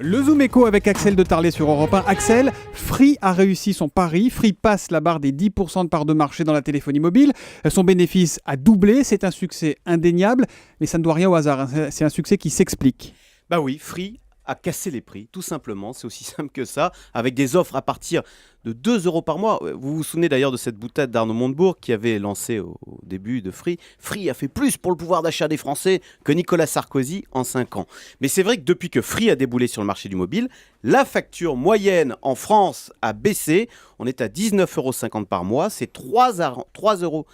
Le Zoom Echo avec Axel de Tarlet sur Europe 1. Axel, Free a réussi son pari. Free passe la barre des 10% de part de marché dans la téléphonie mobile. Son bénéfice a doublé. C'est un succès indéniable, mais ça ne doit rien au hasard. C'est un succès qui s'explique. Bah oui, Free a cassé les prix, tout simplement. C'est aussi simple que ça, avec des offres à partir de 2 euros par mois. Vous vous souvenez d'ailleurs de cette boutade d'Arnaud Montebourg qui avait lancé au début de Free. Free a fait plus pour le pouvoir d'achat des Français que Nicolas Sarkozy en 5 ans. Mais c'est vrai que depuis que Free a déboulé sur le marché du mobile, la facture moyenne en France a baissé. On est à 19,50 € par mois. C'est 3,50 euros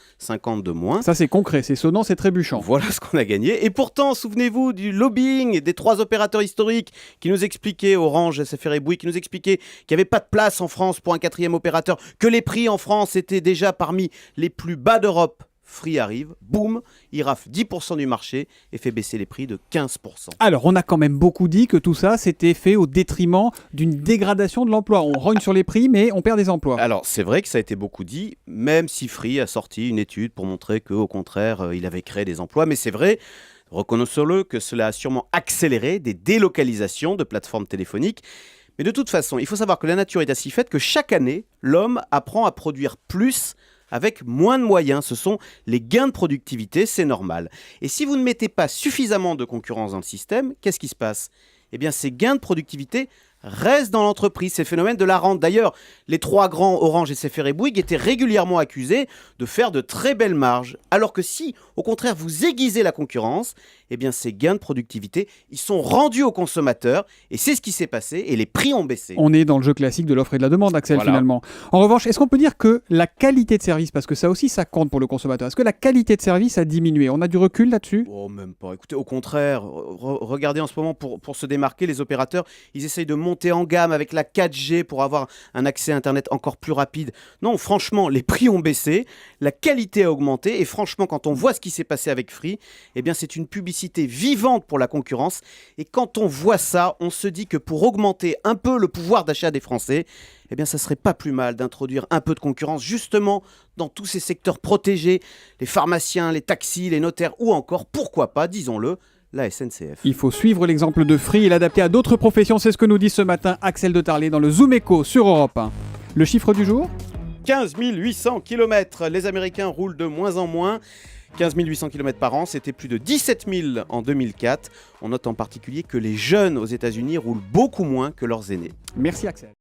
de moins. Ça, c'est concret, c'est sonnant, c'est trébuchant. Voilà ce qu'on a gagné. Et pourtant, souvenez-vous du lobbying des 3 opérateurs historiques qui nous expliquaient, Orange, SFR et Bouygues, qui nous expliquaient qu'il n'y avait pas de place en France pour un 4e opérateur, que les prix en France étaient déjà parmi les plus bas d'Europe. Free arrive, boum, il rafle 10% du marché et fait baisser les prix de 15%. Alors, on a quand même beaucoup dit que tout ça, c'était fait au détriment d'une dégradation de l'emploi. On rogne sur les prix, mais on perd des emplois. Alors, c'est vrai que ça a été beaucoup dit, même si Free a sorti une étude pour montrer qu'au contraire, il avait créé des emplois. Mais c'est vrai, reconnaissons-le, que cela a sûrement accéléré des délocalisations de plateformes téléphoniques. Mais de toute façon, il faut savoir que la nature est ainsi faite que chaque année, l'homme apprend à produire plus avec moins de moyens. Ce sont les gains de productivité, c'est normal. Et si vous ne mettez pas suffisamment de concurrence dans le système, qu'est-ce qui se passe ? Eh bien, ces gains de productivité restent dans l'entreprise. C'est le phénomène de la rente. D'ailleurs, les 3 grands, Orange, SFR et Bouygues, étaient régulièrement accusés de faire de très belles marges. Alors que si, au contraire, vous aiguisez la concurrence, eh bien, ces gains de productivité, ils sont rendus aux consommateurs. Et c'est ce qui s'est passé. Et les prix ont baissé. On est dans le jeu classique de l'offre et de la demande, Axel, Voilà. finalement. En revanche, est-ce qu'on peut dire que la qualité de service, parce que ça aussi, ça compte pour le consommateur, est-ce que la qualité de service a diminué ? On a du recul là-dessus ? Oh, même pas. Écoutez, au contraire, regardez en ce moment, pour se démarquer, les opérateurs, ils essayent de monter en gamme avec la 4G pour avoir un accès à Internet encore plus rapide. Non, franchement, les prix ont baissé, la qualité a augmenté, et franchement, quand on voit ce qui s'est passé avec Free, eh bien, c'est une publicité vivante pour la concurrence. Et quand on voit ça, on se dit que pour augmenter un peu le pouvoir d'achat des Français, eh bien, ça serait pas plus mal d'introduire un peu de concurrence, justement, dans tous ces secteurs protégés, les pharmaciens, les taxis, les notaires, ou encore, pourquoi pas, disons-le, la SNCF. Il faut suivre l'exemple de Free et l'adapter à d'autres professions. C'est ce que nous dit ce matin Axel de Tarlet dans le Zoom Echo sur Europe 1. Le chiffre du jour ? 15 800 km. Les Américains roulent de moins en moins. 15 800 km par an, c'était plus de 17 000 en 2004. On note en particulier que les jeunes aux États-Unis roulent beaucoup moins que leurs aînés. Merci Axel.